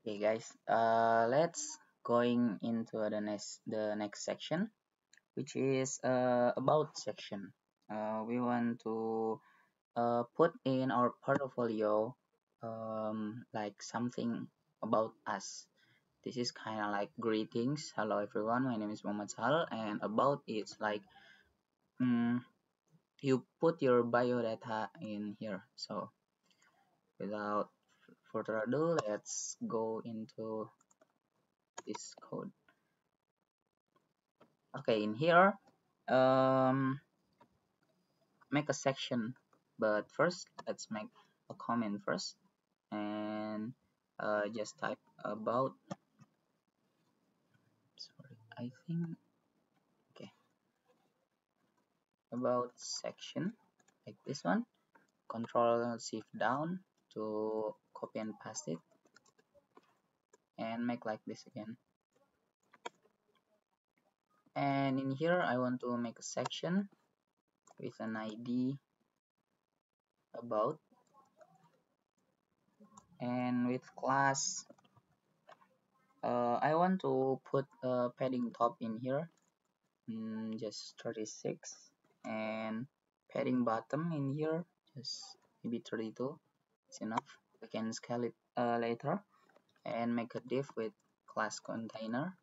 Okay, guys. Let's going into the next section, which is about section. We want to put in our portfolio like something about us. This is kind of like greetings. Hello everyone. My name is Muhammad Sahal, and about it's like mm, you put your biodata in here. So without further ado, let's go into this code. Okay, in here, um, make a section, but first let's make a comment first, and just type about. Sorry, I think okay about section like this one. Control Shift down to copy and paste it, and make like this again. And in here, I want to make a section with an ID about and with class I want to put a padding top in here, just 36, and padding bottom in here, just maybe 32. It's enough. We can scale it later, and make a div with class container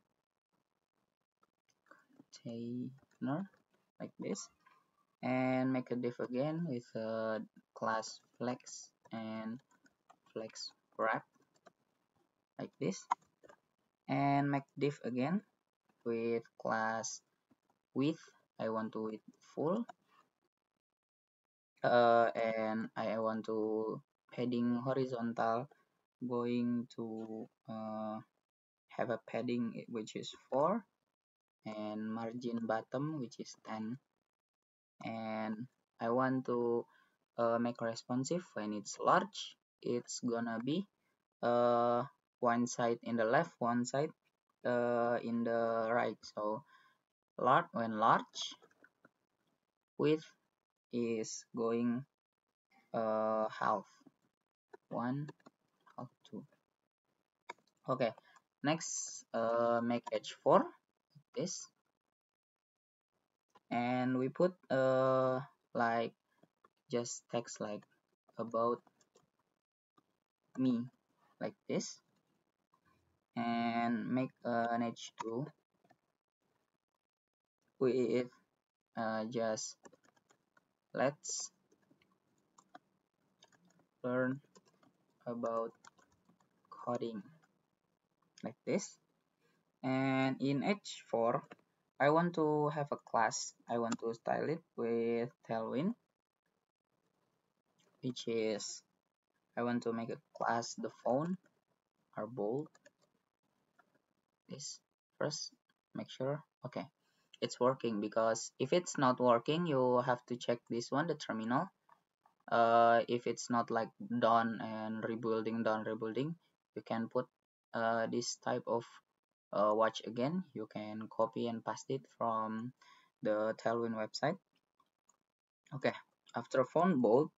like this, and make a div again with class flex and flex wrap like this, and make div again with class width. I want to width full, and I want to padding horizontal, going to have a padding which is 4, and margin bottom which is 10, and I want to make responsive. When it's large, it's gonna be uh, one side in the left, one side in the right. So large, when large, width is going half, 1 half 2. Okay, next make h4 this, and we put like just text like about me like this, and make an h2 with just let's learn about coding like this. And in h4, I want to have a class. I want to style it with Tailwind, which is I want to make a class the phone are bold. This first, make sure. Okay, it's working, because if it's not working, you have to check this one, the terminal. If it's not like done and rebuilding, you can put this type of watch again. You can copy and paste it from the Tailwind website. Okay, after font bold,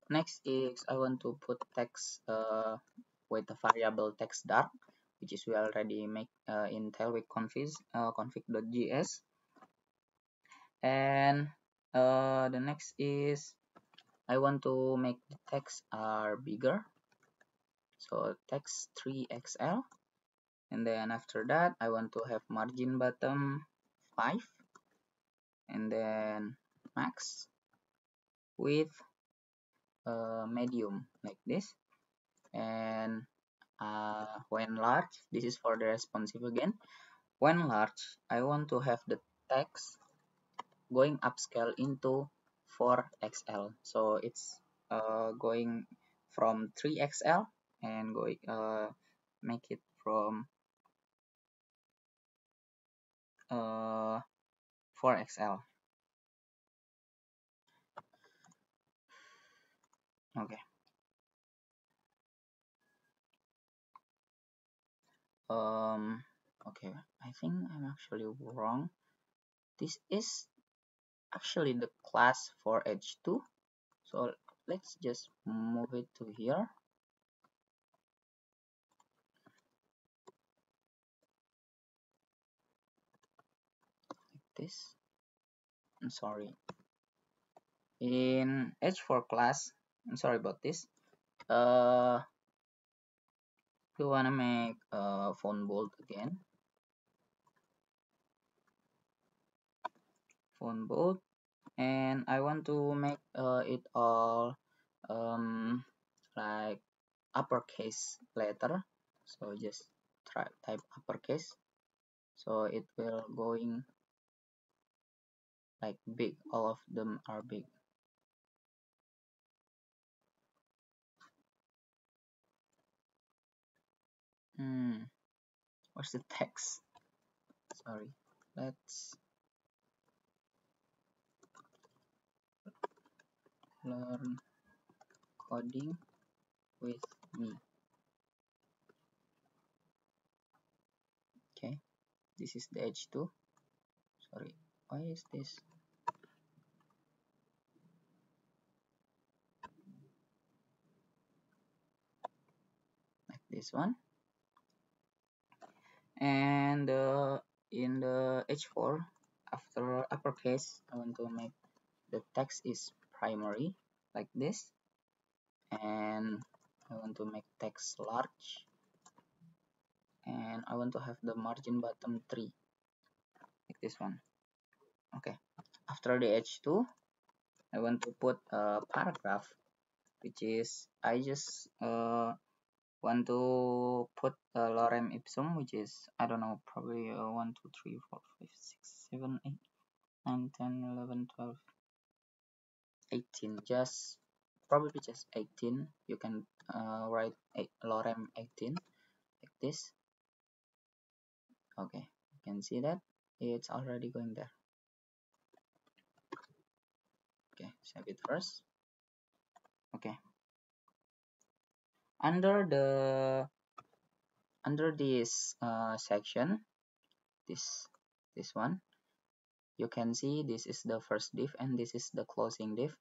next is I want to put text with the variable text dark, which is we already make in Tailwind config.js. And the next is I want to make the text are bigger, so text 3XL, and then after that I want to have margin bottom 5, and then max with medium like this, and when large, this is for the responsive again. When large, I want to have the text going upscale into 4XL, so it's going from 3XL and going make it from 4XL. Okay. Okay, I think I'm actually wrong. This is actually the class for H2, so let's just move it to here. this. I'm sorry. In H4 class, I'm sorry about this. We wanna make font bold again. Font bold, and I want to make it all like uppercase letter. So just type uppercase. So it will going like big. All of them are big. What's the text? Sorry. Let's learn coding with me. Okay, this is the H2. Sorry, why is this? Like this one. And in the H4, after uppercase, I want to make the text is primary, like this. And I want to make text large. And I want to have the margin bottom 3, like this one. Okay, after the H2, I want to put a paragraph, which is I just want to put lorem ipsum, which is I don't know, probably 1 2 3 4 5 6 7 8 9 10 11 12 18, just probably just 18. You can write lorem 18 like this. Okay, you can see that it's already going there. Okay, save it first. Okay, under this section, this one, you can see this is the first div and this is the closing div.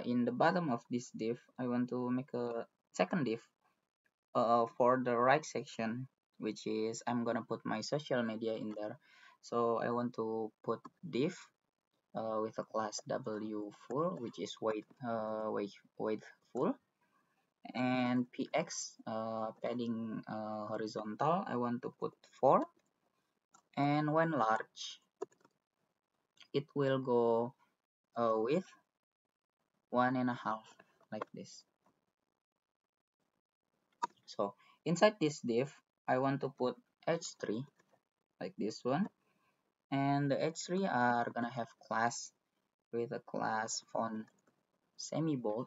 In the bottom of this div, I want to make a second div for the right section, which is I'm gonna put my social media in there. So I want to put div with a class w full, which is weight full, and px padding horizontal. I want to put 4, and when large, it will go with 1.5, like this. So inside this div, I want to put h3 like this one, and the h3 are gonna have class with a class font semi bold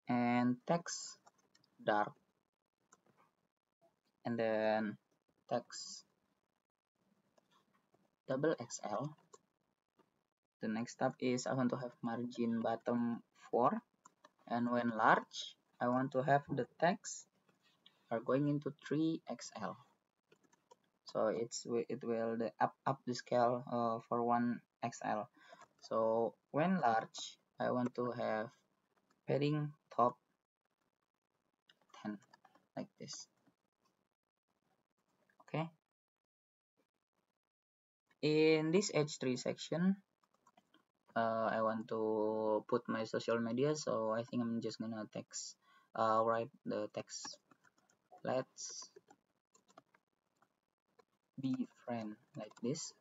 and text dark, and then text double XL. The next step is I want to have margin bottom 4, and when large, I want to have the text are going into 3XL. So it will up the scale for 1XL. So when large, I want to have padding top 10, like this. Okay. In this H3 section, I want to put my social media, so I think I'm just gonna write the text. Let's be friend, like this.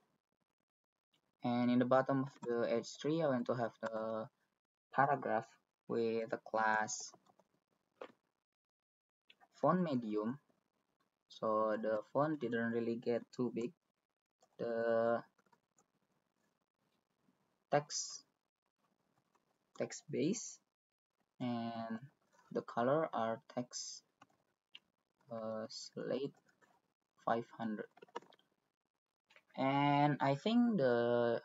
And in the bottom of the H3, I want to have the paragraph with the class font medium. So the font didn't really get too big. The text base and the color are text slate 500, and I think the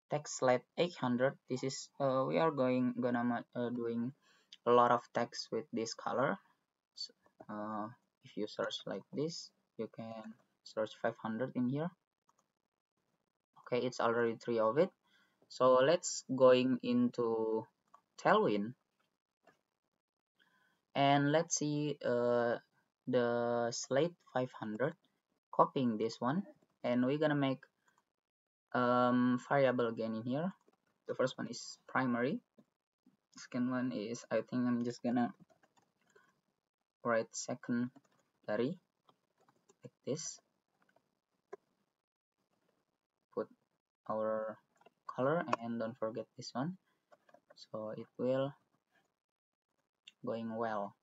text slate 800, this is we are gonna doing a lot of text with this color. So, if you search like this, you can search 500 in here. Okay, it's already 3 of it. So let's going into Tailwind, and let's see the slate 500, copying this one, and we're gonna make variable again in here. The first one is primary. Second one is, I think I'm just gonna write secondary like this. Put our color and don't forget this one, so it will going well.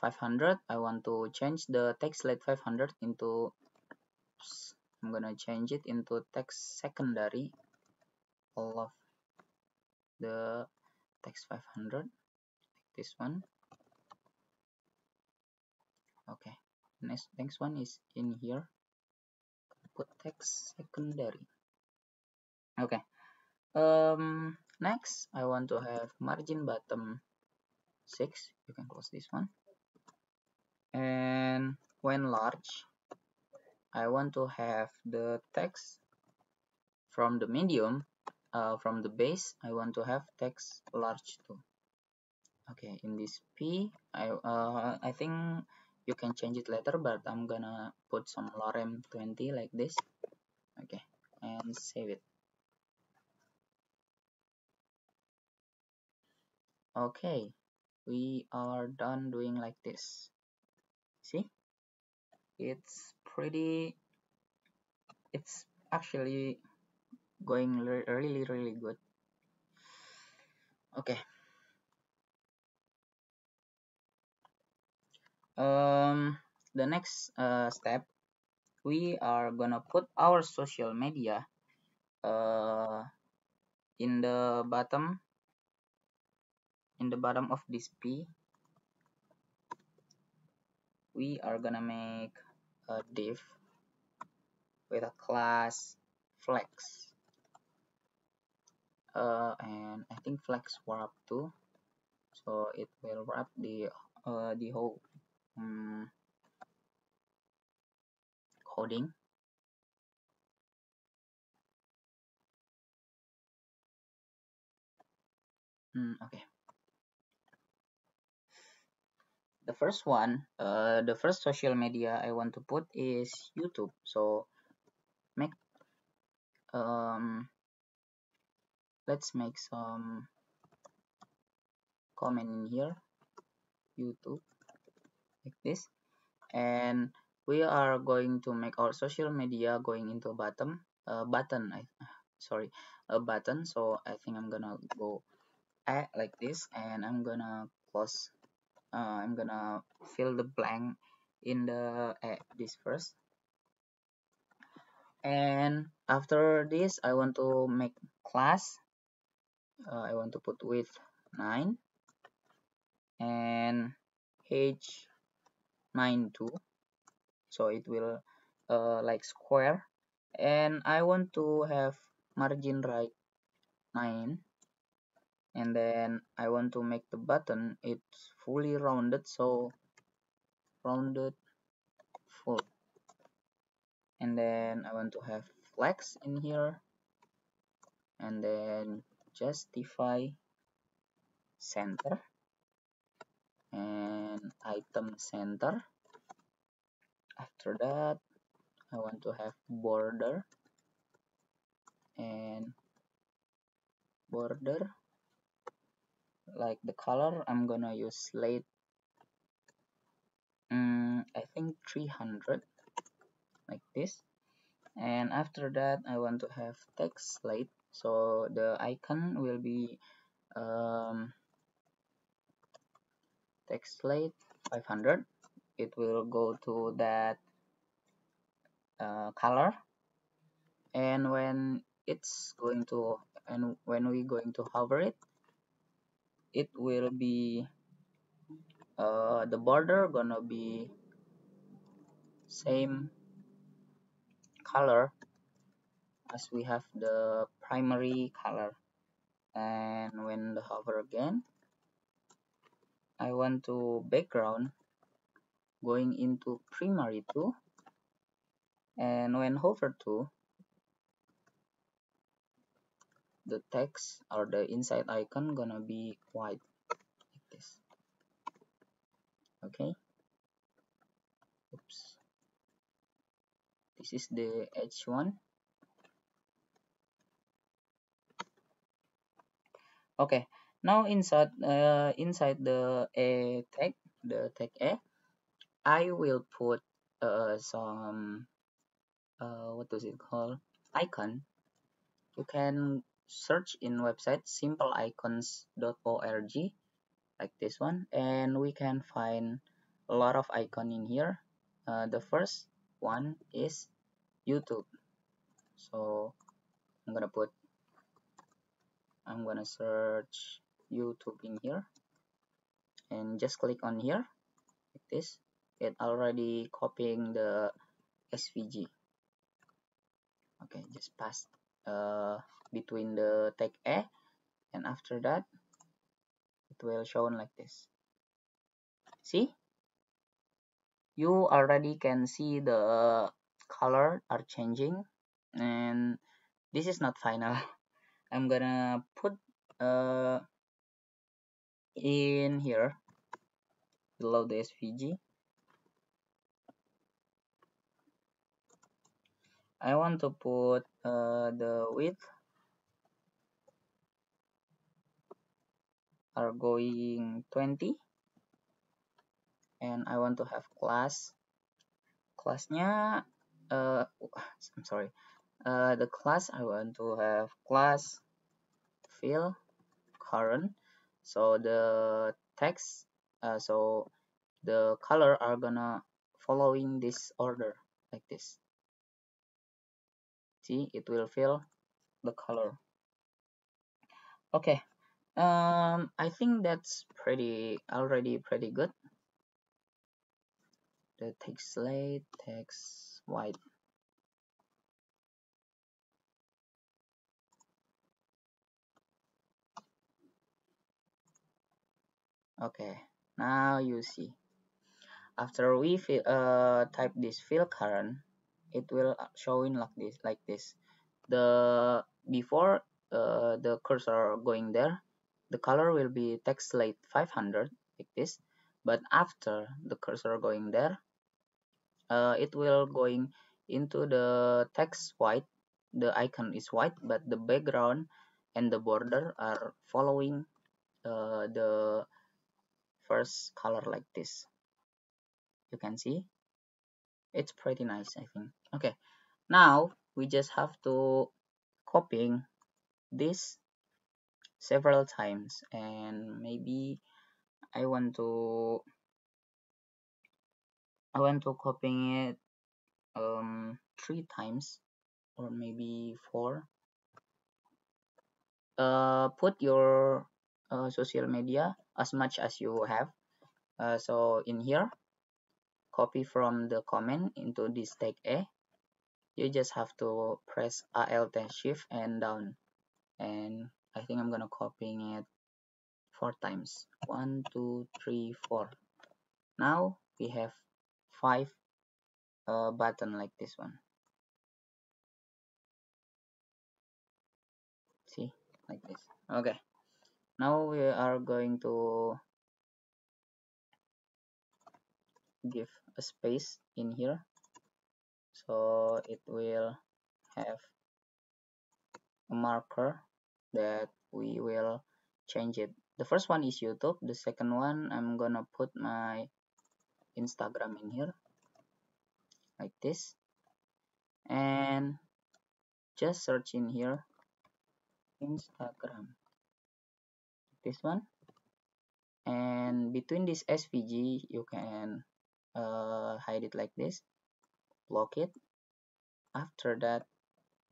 500, I want to change the text slate 500 into, oops, I'm gonna change it into text secondary, all of the text 500, like this one. Okay, next one is in here, put text secondary. Okay, next I want to have margin bottom 6, you can close this one, and when large I want to have the text from the medium, from the base I want to have text large too. Okay, in this P I think you can change it later, but I'm gonna put some lorem 20 like this. Okay, and save it. Okay, we are done doing like this. See, it's actually going really good. Okay, the next step, we are gonna put our social media in the bottom of this P. We are gonna make a div with a class flex, and I think flex wrap too, so it will wrap the whole coding. Okay, the first one, the first social media I want to put is YouTube, so make let's make some comment in here, YouTube, like this, and we are going to make our social media going into a button, a button. So I think I'm gonna go like this, and I'm gonna close, I'm gonna fill the blank in the this first, and after this I want to make class. I want to put width 9 and height 9 too, so it will like square, and I want to have margin right 9, and then I want to make the button it's fully rounded, so rounded full, and then I want to have flex in here, and then justify center and item center. After that I want to have border and border, like the color I'm gonna use slate, I think 300 like this, and after that I want to have text slate, so the icon will be text slate 500, it will go to that color, and when it's going to, and when we going to hover it, it will be the border gonna be same color as we have the primary color. And when the hover again, I want to background going into primary too, and when hover to, the text or the inside icon gonna be white like this. Okay, oops, this is the H1, Okay, now inside the a tag, the tag A, I will put some what does it call, icon. You can search in website simpleicons.org like this one, and we can find a lot of icon in here. The first one is YouTube. So I'm gonna search YouTube in here and just click on here like this. It already copying the SVG. Okay, just pass uh, between the tag A, and after that it will show like this. See, you already can see the color are changing, and this is not final. I'm gonna put in here below the SVG. I want to put the width are going 20, and I want to have classnya I'm sorry, the class I want to have class fill current. So the text, so the color are gonna following this order like this. See, it will fill the color. Okay, I think that's already pretty good. The text slate, text white. Okay, now you see, after we type this fill current, it will showing like this. The before the cursor going there, the color will be text slate 500 like this, but after the cursor going there, it will going into the text white. The icon is white, but the background and the border are following the first color like this. You can see it's pretty nice, I think. Okay, now we just have to copying this several times, and maybe I want to copying it 3 times or maybe 4. Put your social media as much as you have. So in here, copy from the comment into this tag A. You just have to press Alt Shift and down, and I think I'm gonna copying it 4 times. 1, 2, 3, 4. Now we have 5 button like this one. See, like this. Okay, now we are going to give a space in here, so it will have a marker that we will change it. The first one is YouTube. The second one, I'm gonna put my Instagram in here like this, and just search in here Instagram, this one, and between this SVG you can hide it like this, block it. After that,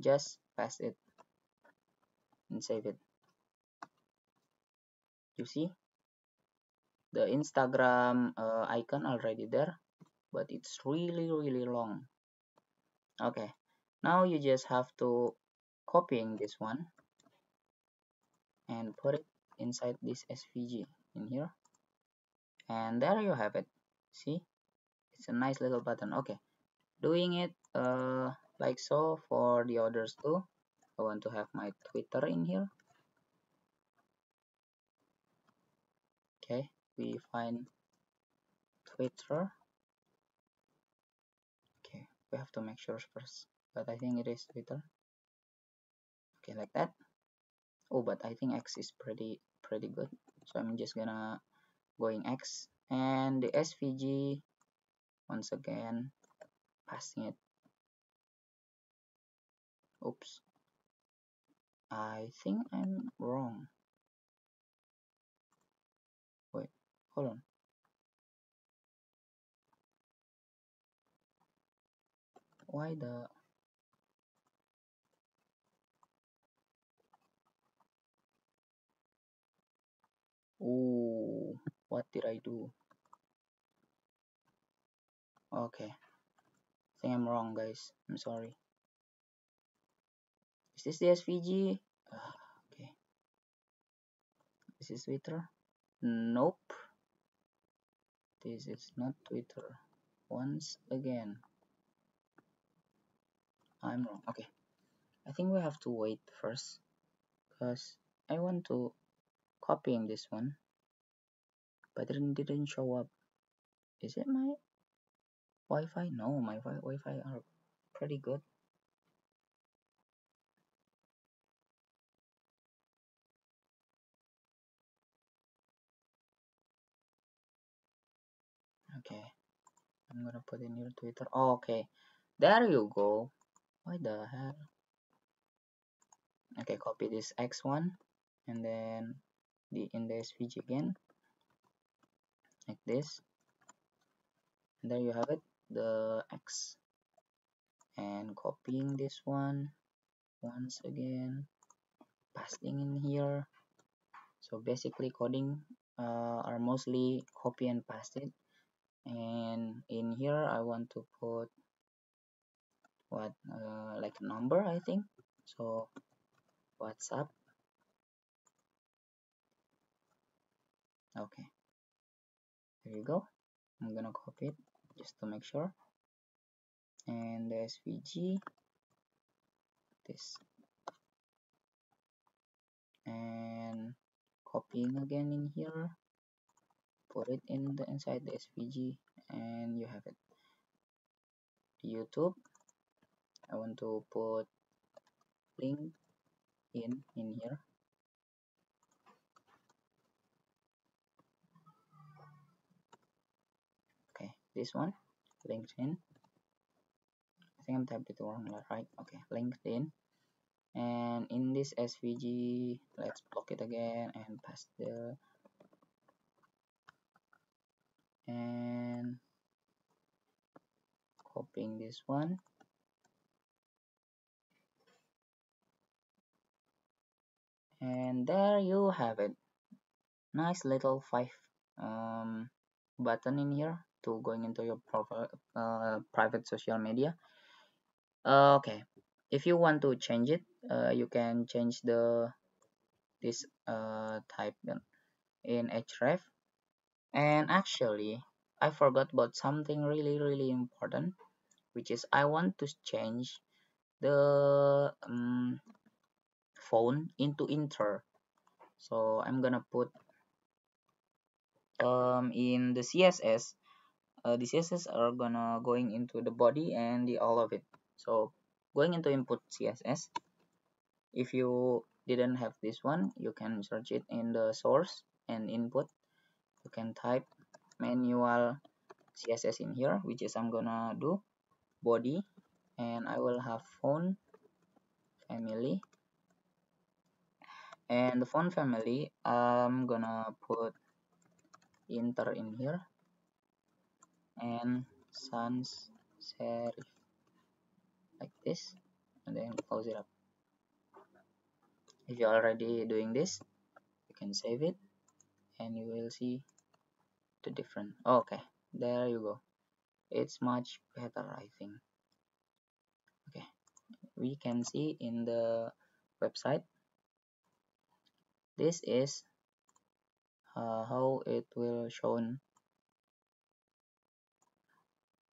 just paste it and save it. You see the Instagram icon already there, but it's really long. Okay, now you just have to copying this one and put it inside this SVG in here, and there you have it. See, it's a nice little button. Okay, doing it like so for the others too. I want to have my Twitter in here. Okay, we find Twitter. Okay, we have to make sure first, but I think it is Twitter. Okay, like that. Oh, but I think X is pretty good, so I'm just gonna going X, and the SVG once again passing it. Oops, I think I'm wrong. Wait, hold on. Why the... Oh, what did I do? Okay, I think I'm wrong, guys. I'm sorry. Is this the SVG? Okay, this is Twitter. Nope, this is not Twitter. Once again, I'm wrong. Okay, I think we have to wait first because I want to copying this one, but it didn't show up. Is it my Wi-Fi? No, my Wi-Fi are pretty good. Okay, I'm gonna put in your Twitter. Oh, okay, there you go. Why the hell? Okay, copy this X1 and then the in the SVG again, like this. And there you have it, the X. And copying this one once again, pasting in here. So basically coding are mostly copy and paste it. And in here I want to put what like a number, I think. So WhatsApp. Okay, there you go. I'm gonna copy it just to make sure. And the SVG, this, and copying again in here, put it in the inside the SVG, and you have it. YouTube, I want to put link in here. Okay, this one, LinkedIn. I think I'm typed it wrong, right? Okay, LinkedIn. And in this SVG, let's block it again and paste the and copying this one. And there you have it. Nice little five um, button in here to going into your profile, private social media. Okay, if you want to change it, you can change the this type in href. And actually, I forgot about something really important, which is I want to change the phone into inter. So I'm gonna put in the CSS. The CSS are gonna going into the body and the all of it. So going into input CSS, if you didn't have this one, you can search it in the source and input. You can type manual CSS in here, which is I'm gonna do body, and I will have phone family, and the font family I'm gonna put inter in here and sans serif like this, and then close it up. If you're already doing this, you can save it and you will see the different. Okay, there you go. It's much better, I think. Okay, we can see in the website this is how it will shown.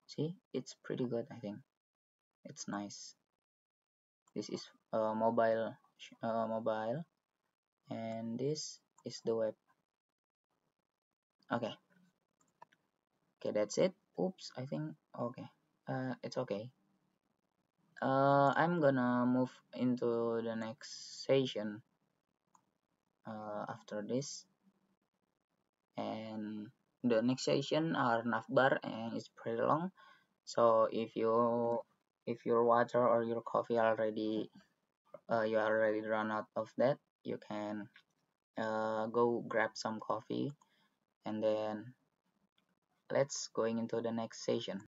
See, it's pretty good, I think. It's nice. This is mobile, and this is the web. Okay, okay, that's it. Oops, I think okay. It's okay. I'm gonna move into the next session. after this. And the next session are navbar, and it's pretty long. So if your water or your coffee already you already run out of that, you can go grab some coffee, and then let's going into the next session.